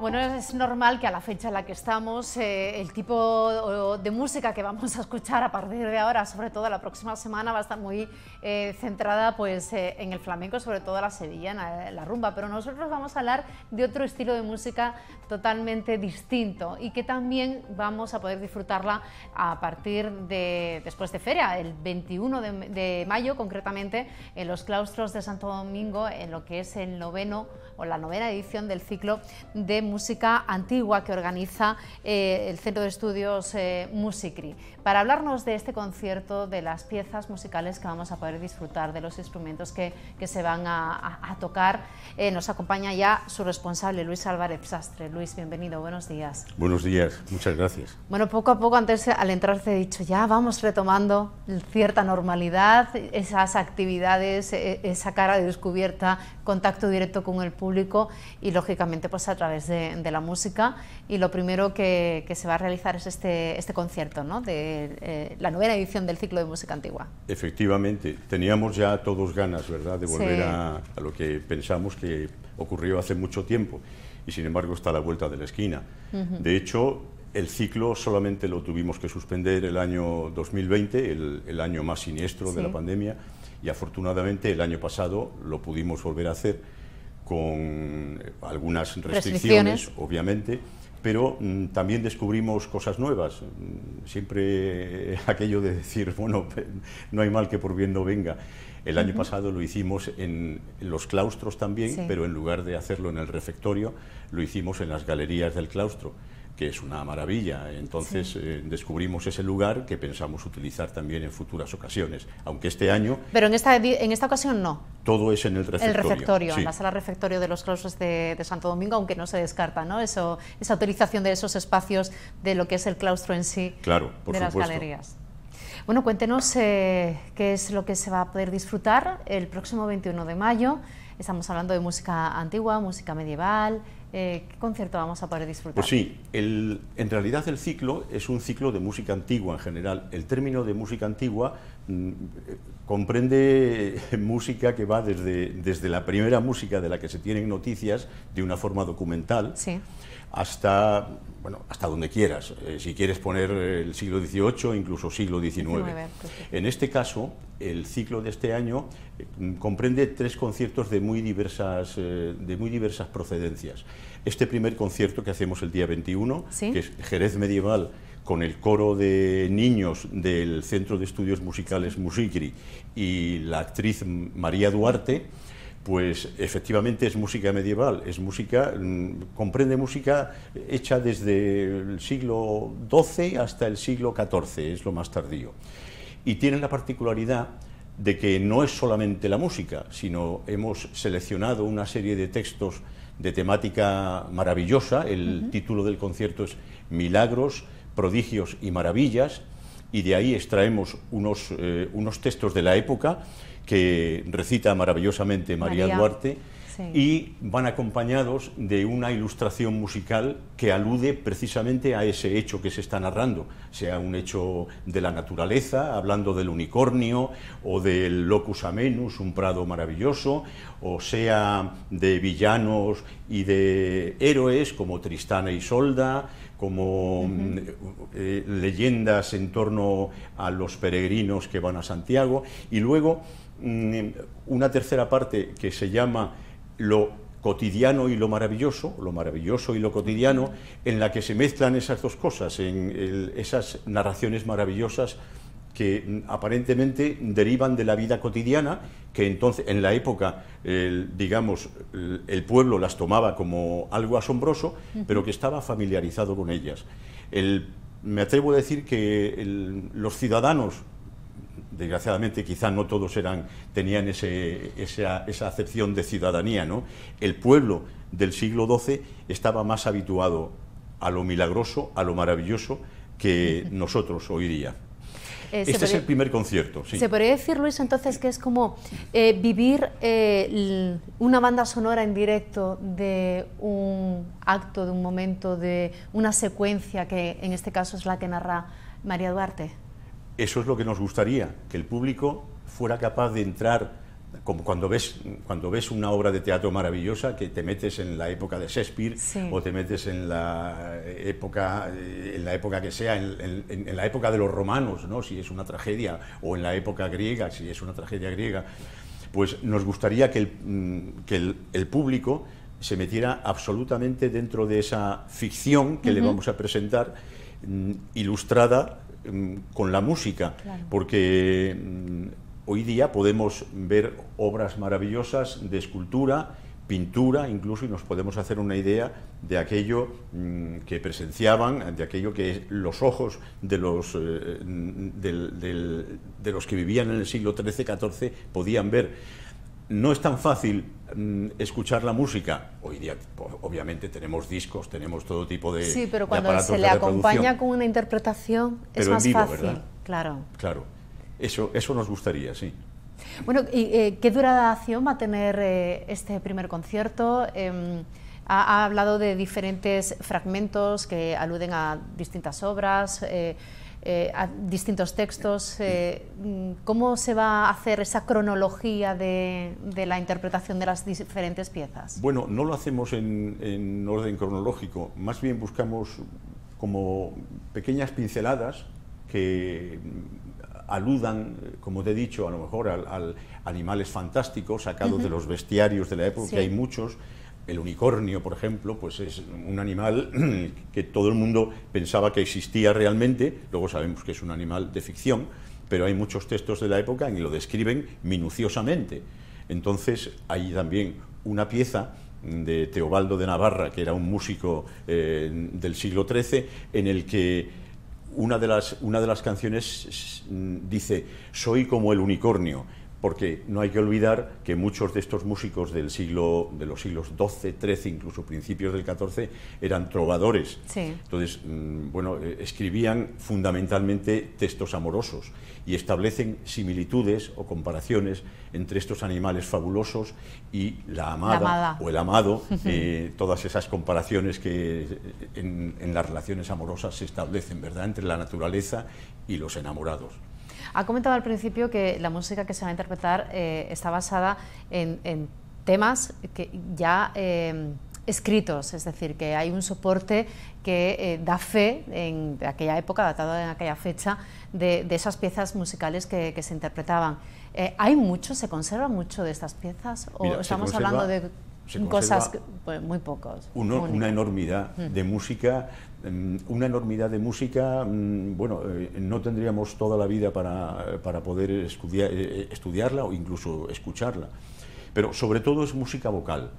Bueno, es normal que a la fecha en la que estamos, el tipo de música que vamos a escuchar a partir de ahora, sobre todo la próxima semana, va a estar muy centrada pues, en el flamenco, sobre todo la sevillana, la rumba, pero nosotros vamos a hablar de otro estilo de música totalmente distinto y que también vamos a poder disfrutarla a partir de después de feria, el 21 de mayo, concretamente en los claustros de Santo Domingo, en lo que es el la novena edición del ciclo de música antigua que organiza el Centro de Estudios Musicri. Para hablarnos de este concierto, de las piezas musicales que vamos a poder disfrutar, de los instrumentos que se van a tocar, nos acompaña ya su responsable, Luis Álvarez Sastre. Luis, bienvenido, buenos días. Buenos días, muchas gracias. Bueno, poco a poco, antes al entrar te he dicho, ya vamos retomando cierta normalidad, esas actividades, esa cara de descubierta, contacto directo con el público y lógicamente pues a través de la música, y lo primero que se va a realizar es este concierto, ¿no?, de la novena edición del ciclo de música antigua. Efectivamente, teníamos ya todos ganas, ¿verdad?, de volver a lo que pensamos que ocurrió hace mucho tiempo y sin embargo está a la vuelta de la esquina. De hecho, el ciclo solamente lo tuvimos que suspender el año 2020, el año más siniestro de la pandemia, y afortunadamente el año pasado lo pudimos volver a hacer con algunas restricciones, obviamente, pero también descubrimos cosas nuevas. Siempre aquello de decir, bueno, no hay mal que por bien no venga. El año pasado lo hicimos en los claustros también, pero en lugar de hacerlo en el refectorio, lo hicimos en las galerías del claustro, que es una maravilla. Entonces descubrimos ese lugar que pensamos utilizar también en futuras ocasiones, aunque este año... Pero en esta ocasión no. Todo es en el refectorio. El refectorio, en la sala refectorio de los claustros de Santo Domingo, aunque no se descarta, ¿no?, esa utilización de esos espacios de lo que es el claustro en sí, claro, por de supuesto. Las galerías. Bueno, cuéntenos qué es lo que se va a poder disfrutar el próximo 21 de mayo. Estamos hablando de música antigua, música medieval. ¿Qué concierto vamos a poder disfrutar? Pues sí, en realidad el ciclo es un ciclo de música antigua en general. El término de música antigua comprende música que va desde la primera música de la que se tienen noticias de una forma documental, hasta donde quieras. Si quieres poner el siglo XVIII, incluso siglo XIX. En este caso, el ciclo de este año comprende 3 conciertos de muy diversas procedencias. Este primer concierto que hacemos el día 21, que es Jerez Medieval, con el coro de niños del Centro de Estudios Musicales Musicri y la actriz María Duarte, pues efectivamente es música medieval, comprende música hecha desde el siglo XII hasta el siglo XIV, es lo más tardío. Y tiene la particularidad de que no es solamente la música, sino hemos seleccionado una serie de textos de temática maravillosa. El título del concierto es Milagros, Prodigios y Maravillas, y de ahí extraemos unos textos de la época que recita maravillosamente María Duarte, y van acompañados de una ilustración musical que alude precisamente a ese hecho que se está narrando, sea un hecho de la naturaleza, hablando del unicornio, o del locus amenus, un prado maravilloso, o sea de villanos y de héroes como Tristán e Isolda, como leyendas en torno a los peregrinos que van a Santiago, y luego una tercera parte que se llama lo cotidiano y lo maravilloso y lo cotidiano, en la que se mezclan esas dos cosas, esas narraciones maravillosas que aparentemente derivan de la vida cotidiana, que entonces en la época, digamos, el pueblo las tomaba como algo asombroso, pero que estaba familiarizado con ellas. Me atrevo a decir que los ciudadanos, desgraciadamente quizá no todos tenían esa acepción de ciudadanía, ¿no? El pueblo del siglo XII estaba más habituado a lo milagroso, a lo maravilloso, que nosotros hoy día. Este es el primer concierto. Sí. ¿Se podría decir, Luis, entonces que es como vivir una banda sonora en directo de un acto, de un momento, de una secuencia que en este caso es la que narra María Duarte? Eso es lo que nos gustaría, que el público fuera capaz de entrar como cuando ves una obra de teatro maravillosa, que te metes en la época de Shakespeare, o te metes en la época que sea, en la época de los romanos, ¿no? Si es una tragedia, o en la época griega, si es una tragedia griega, pues nos gustaría que el público se metiera absolutamente dentro de esa ficción que le vamos a presentar, ilustrada con la música, porque hoy día podemos ver obras maravillosas de escultura, pintura, incluso, y nos podemos hacer una idea de aquello que presenciaban, de aquello que los ojos de los que vivían en el siglo XIII-XIV podían ver. No es tan fácil escuchar la música. Hoy día, obviamente, tenemos discos, tenemos todo tipo de sí, pero cuando aparatos se le acompaña con una interpretación es más vivo, fácil. ¿verdad? Claro. Claro. Eso nos gustaría, sí. Bueno, ¿y qué duración va a tener este primer concierto? Ha hablado de diferentes fragmentos que aluden a distintas obras, a distintos textos. ¿Cómo se va a hacer esa cronología de la interpretación de las diferentes piezas? Bueno, no lo hacemos en orden cronológico, más bien buscamos como pequeñas pinceladas que aludan, como te he dicho, a lo mejor a animales fantásticos sacados de los bestiarios de la época, que hay muchos. El unicornio, por ejemplo, pues es un animal que todo el mundo pensaba que existía realmente, luego sabemos que es un animal de ficción, pero hay muchos textos de la época que lo describen minuciosamente. Entonces hay también una pieza de Teobaldo de Navarra, que era un músico del siglo XIII, en el que una de las canciones dice: soy como el unicornio, porque no hay que olvidar que muchos de estos músicos de los siglos XII, XIII, incluso principios del XIV, eran trovadores. Entonces, bueno, escribían fundamentalmente textos amorosos y establecen similitudes o comparaciones entre estos animales fabulosos y la amada. O el amado, todas esas comparaciones que en las relaciones amorosas se establecen, ¿verdad?, entre la naturaleza y los enamorados. Ha comentado al principio que la música que se va a interpretar está basada en temas que ya escritos, es decir, que hay un soporte que da fe de aquella época, datado en aquella fecha, de esas piezas musicales que se interpretaban. ¿Hay mucho, se conserva mucho de estas piezas? ¿O Mira, estamos hablando de cosas, pues, muy pocos? Una enormidad de música. Una enormidad de música, bueno, no tendríamos toda la vida para poder estudiarla o incluso escucharla, pero sobre todo es música vocal.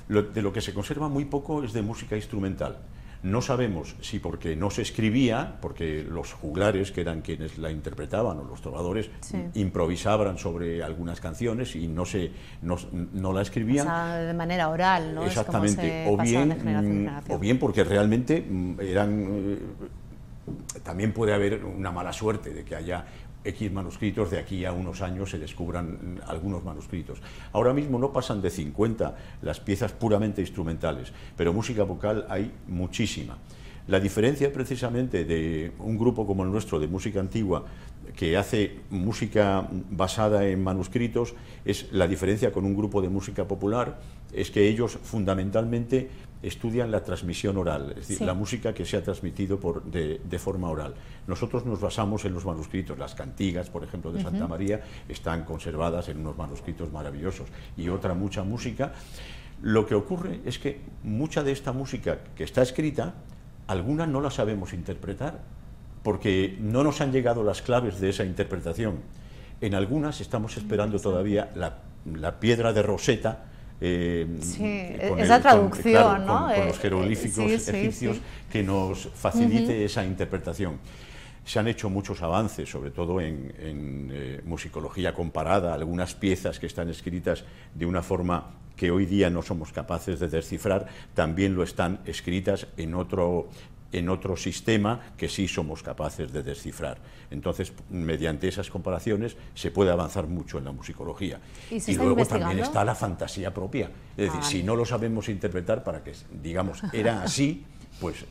De lo que se conserva muy poco es de música instrumental. No sabemos si porque no se escribía, porque los juglares, que eran quienes la interpretaban, o los trovadores, improvisaban sobre algunas canciones y no la escribían. O sea, de manera oral, ¿no? Exactamente. O bien porque realmente también puede haber una mala suerte de que haya X manuscritos, de aquí a unos años se descubran algunos manuscritos. Ahora mismo no pasan de 50 las piezas puramente instrumentales, pero música vocal hay muchísima. La diferencia precisamente de un grupo como el nuestro de música antigua, que hace música basada en manuscritos, es la diferencia con un grupo de música popular, es que ellos fundamentalmente estudian la transmisión oral, es decir, la música que se ha transmitido de forma oral. Nosotros nos basamos en los manuscritos. Las cantigas, por ejemplo, de Santa María, están conservadas en unos manuscritos maravillosos, y mucha música. Lo que ocurre es que mucha de esta música que está escrita, alguna no la sabemos interpretar, porque no nos han llegado las claves de esa interpretación. En algunas estamos esperando todavía la piedra de Rosetta, esa traducción, ¿no? Con los jeroglíficos egipcios, que nos facilite esa interpretación. Se han hecho muchos avances, sobre todo en musicología comparada, algunas piezas que están escritas de una forma que hoy día no somos capaces de descifrar, también lo están escritas en otro sistema que sí somos capaces de descifrar. Entonces, mediante esas comparaciones se puede avanzar mucho en la musicología. Y luego también está la fantasía propia. Es decir, si no lo sabemos interpretar, para que digamos era así, pues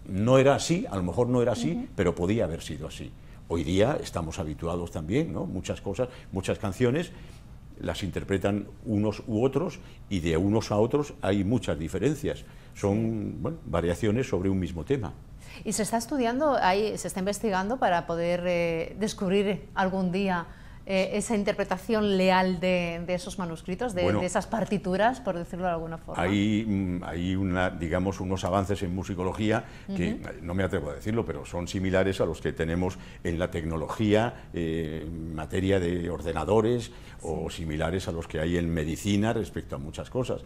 no era así, a lo mejor no era así, pero podía haber sido así. Hoy día estamos habituados también, ¿no? Muchas cosas, muchas canciones las interpretan unos u otros, y de unos a otros hay muchas diferencias. Son, bueno, variaciones sobre un mismo tema. ¿Y se está estudiando, se está investigando para poder descubrir algún día esa interpretación leal de esos manuscritos, de esas partituras, por decirlo de alguna forma? Hay digamos, unos avances en musicología que, no me atrevo a decirlo, pero son similares a los que tenemos en la tecnología, en materia de ordenadores, o similares a los que hay en medicina respecto a muchas cosas.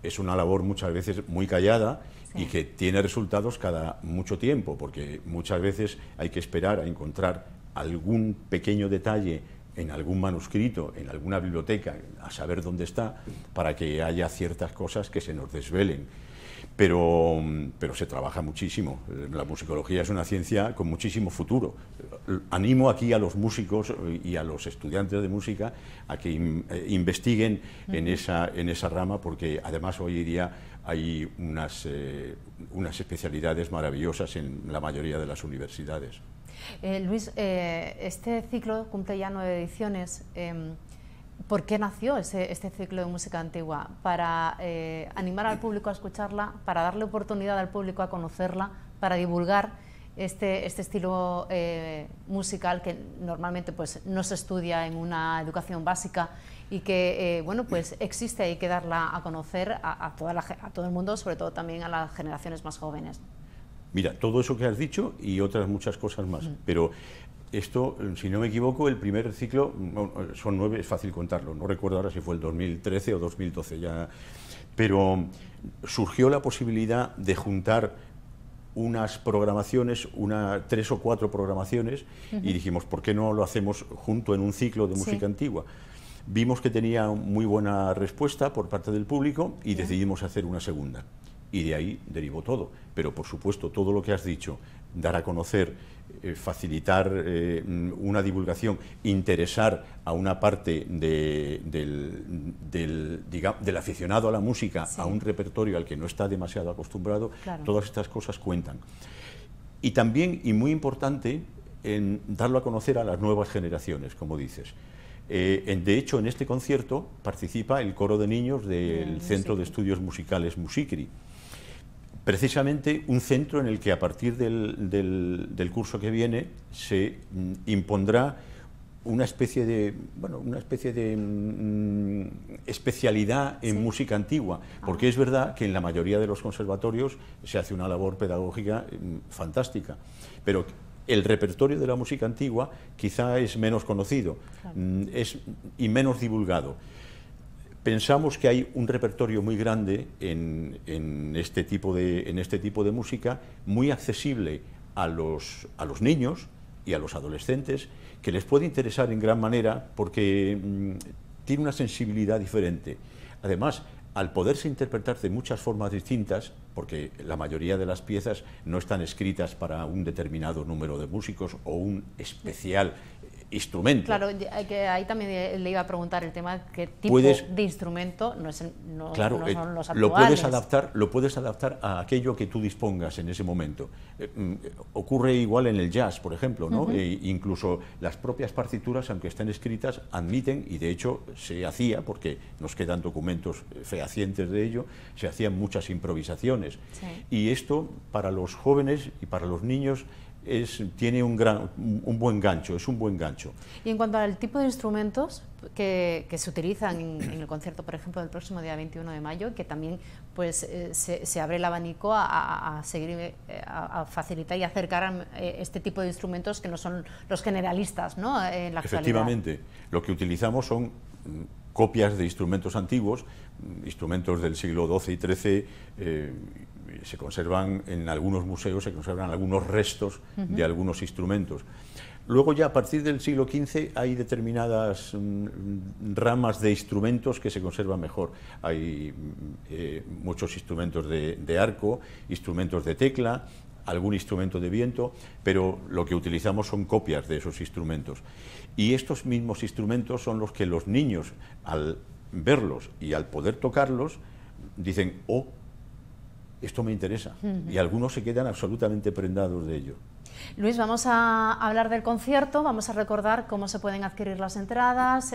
Es una labor muchas veces muy callada y que tiene resultados cada mucho tiempo, porque muchas veces hay que esperar a encontrar algún pequeño detalle en algún manuscrito, en alguna biblioteca, a saber dónde está, para que haya ciertas cosas que se nos desvelen. Pero se trabaja muchísimo. La musicología es una ciencia con muchísimo futuro. Animo aquí a los músicos y a los estudiantes de música a que investiguen en esa rama, porque además hoy día hay unas especialidades maravillosas en la mayoría de las universidades. Luis, este ciclo cumple ya 9 ediciones. ¿Por qué nació este ciclo de música antigua? ¿Para animar al público a escucharla, para darle oportunidad al público a conocerla, para divulgar este estilo musical que normalmente pues, no se estudia en una educación básica y que bueno, pues existe, hay que darla a conocer a todo el mundo, sobre todo también a las generaciones más jóvenes? Mira, todo eso que has dicho y otras muchas cosas más, pero esto, si no me equivoco, el primer ciclo, son 9, es fácil contarlo, no recuerdo ahora si fue el 2013 o 2012 ya, pero surgió la posibilidad de juntar unas programaciones, 3 o 4 programaciones, y dijimos, ¿por qué no lo hacemos junto en un ciclo de música antigua? Vimos que tenía muy buena respuesta por parte del público y decidimos hacer una segunda. Y de ahí derivó todo. Pero, por supuesto, todo lo que has dicho, dar a conocer, facilitar una divulgación, interesar a una parte del aficionado a la música, a un repertorio al que no está demasiado acostumbrado, todas estas cosas cuentan. Y también, y muy importante, en darlo a conocer a las nuevas generaciones, como dices. De hecho, en este concierto participa el coro de niños del Centro de Estudios Musicales Musicri. Precisamente un centro en el que a partir del curso que viene se impondrá una especie de especialidad en música antigua, porque es verdad que en la mayoría de los conservatorios se hace una labor pedagógica fantástica, pero el repertorio de la música antigua quizá es menos conocido y menos divulgado. Pensamos que hay un repertorio muy grande en este tipo de música, muy accesible a los niños y a los adolescentes, que les puede interesar en gran manera porque tiene una sensibilidad diferente. Además, al poderse interpretar de muchas formas distintas, porque la mayoría de las piezas no están escritas para un determinado número de músicos o un especial instrumento. Claro, ahí también le iba a preguntar el tema, ¿qué tipo de instrumento no son los actuales? Lo puedes adaptar a aquello que tú dispongas en ese momento. Ocurre igual en el jazz, por ejemplo, ¿no? Incluso las propias partituras, aunque estén escritas, admiten, y de hecho se hacía, porque nos quedan documentos fehacientes de ello, se hacían muchas improvisaciones. Y esto, para los jóvenes y para los niños, tiene un buen gancho, es un buen gancho. Y en cuanto al tipo de instrumentos que se utilizan en el concierto, por ejemplo, del próximo día 21 de mayo, que también pues, se abre el abanico a seguir, a facilitar y acercar este tipo de instrumentos que no son los generalistas, ¿no?, en la actualidad. Efectivamente, lo que utilizamos son copias de instrumentos antiguos, instrumentos del siglo XII y XIII, se conservan en algunos museos, se conservan algunos restos de algunos instrumentos. Luego ya a partir del siglo XV hay determinadas ramas de instrumentos que se conservan mejor. Hay muchos instrumentos de arco, instrumentos de tecla, algún instrumento de viento, pero lo que utilizamos son copias de esos instrumentos. Y estos mismos instrumentos son los que los niños, al verlos y al poder tocarlos, dicen, oh, esto me interesa, y algunos se quedan absolutamente prendados de ello. Luis, vamos a hablar del concierto, vamos a recordar cómo se pueden adquirir las entradas,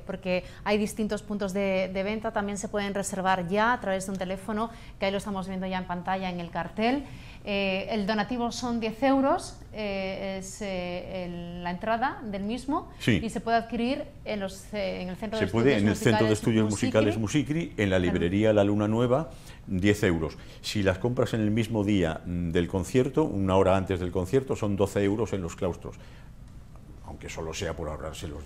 porque hay distintos puntos de venta, también se pueden reservar ya a través de un teléfono, que ahí lo estamos viendo ya en pantalla en el cartel. El donativo son 10 euros, es la entrada del mismo, sí. Y se puede adquirir en el Centro de Estudios Musicales. Se puede en el Centro de Estudios Musicales Musicri, en la librería La Luna Nueva, 10 euros. Si las compras en el mismo día del concierto, una hora antes del concierto, son 12 euros en los claustros. Aunque solo sea por ahorrarse los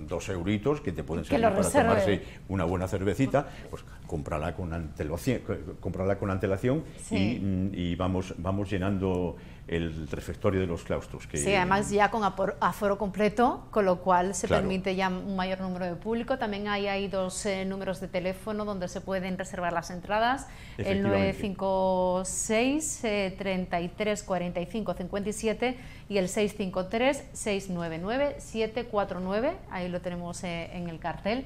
2 euritos que te pueden servir para tomarse una buena cervecita, pues cómprala con antelación, sí. y vamos llenando el refectorio de los claustros. Sí, además ya con aforo completo, con lo cual se claro. permite ya un mayor número de público. También hay 2 números de teléfono donde se pueden reservar las entradas, el 956 33 45 57 y el 653 699 749, ahí lo tenemos en el cartel.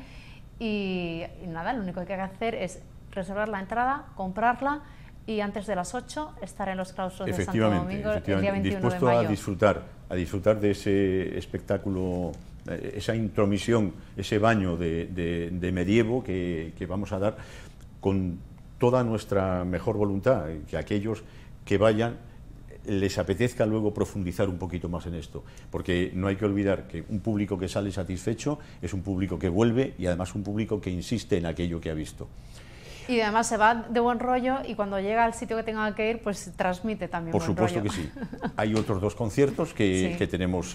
Y nada, lo único que hay que hacer es reservar la entrada, comprarla y antes de las 8 estar en los claustros de Santo Domingo el día 21 dispuesto de mayo. a disfrutar de ese espectáculo, esa intromisión, ese baño de medievo que vamos a dar con toda nuestra mejor voluntad, que aquellos que vayan les apetezca luego profundizar un poquito más en esto, porque no hay que olvidar que un público que sale satisfecho es un público que vuelve y además un público que insiste en aquello que ha visto. Y además se va de buen rollo y cuando llega al sitio que tenga que ir, pues transmite también buen rollo. Por supuesto que sí. Hay otros 2 conciertos que tenemos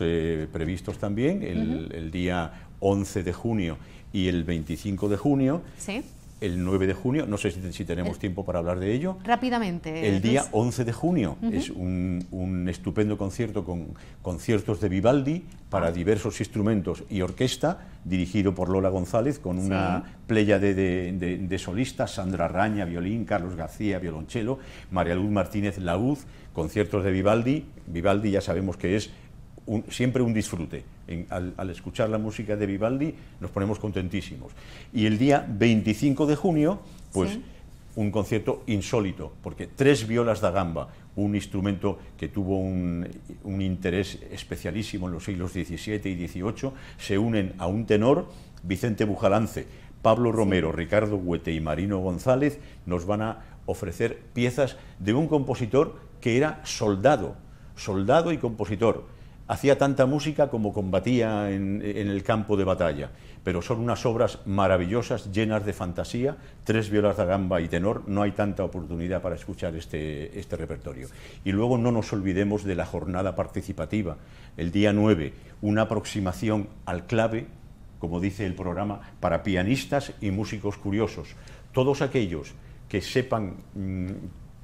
previstos también, el día 11 de junio y el 25 de junio. Sí. El 9 de junio, no sé si tenemos tiempo para hablar de ello. Rápidamente. El día 11 de junio es un estupendo concierto con conciertos de Vivaldi para diversos instrumentos y orquesta, dirigido por Lola González, con una pléyade de solistas, Sandra Raña, violín, Carlos García, violonchelo, María Luz Martínez, laúd, conciertos de Vivaldi. Vivaldi ya sabemos que es siempre un disfrute. Al escuchar la música de Vivaldi nos ponemos contentísimos. Y el día 25 de junio, pues un concierto insólito, porque 3 violas da gamba, un instrumento que tuvo un interés especialísimo en los siglos XVII y XVIII, se unen a un tenor, Vicente Bujalance, Pablo Romero, Ricardo Huete y Marino González, nos van a ofrecer piezas de un compositor que era soldado y compositor. Hacía tanta música como combatía en el campo de batalla, pero son unas obras maravillosas, llenas de fantasía, 3 violas da gamba y tenor, no hay tanta oportunidad para escuchar este repertorio. Y luego no nos olvidemos de la jornada participativa, el día 9, una aproximación al clave, como dice el programa, para pianistas y músicos curiosos. Todos aquellos que sepan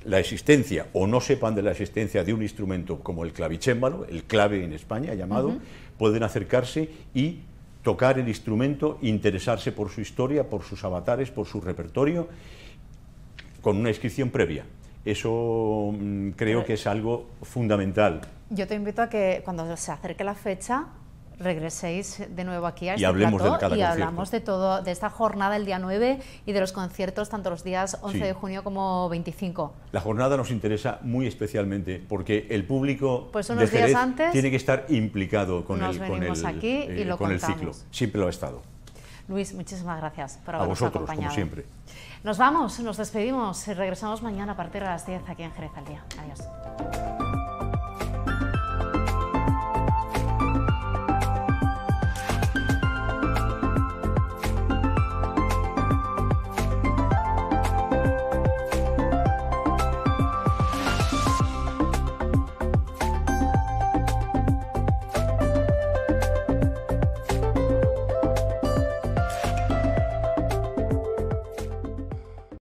la existencia o no sepan de la existencia de un instrumento como el clavicémbalo, el clave en España llamado, pueden acercarse y tocar el instrumento, interesarse por su historia, por sus avatares, por su repertorio, con una inscripción previa. Eso creo que es algo fundamental. Yo te invito a que cuando se acerque la fecha regreséis de nuevo aquí a este plató y hablamos de todo, de esta jornada el día 9 y de los conciertos tanto los días 11 de junio como 25. La jornada nos interesa muy especialmente porque el público pues de Jerez antes tiene que estar implicado con el ciclo. Siempre lo ha estado. Luis, muchísimas gracias por habernos acompañado. Como siempre. Nos vamos, nos despedimos y regresamos mañana a partir de las 10 aquí en Jerez al Día. Adiós.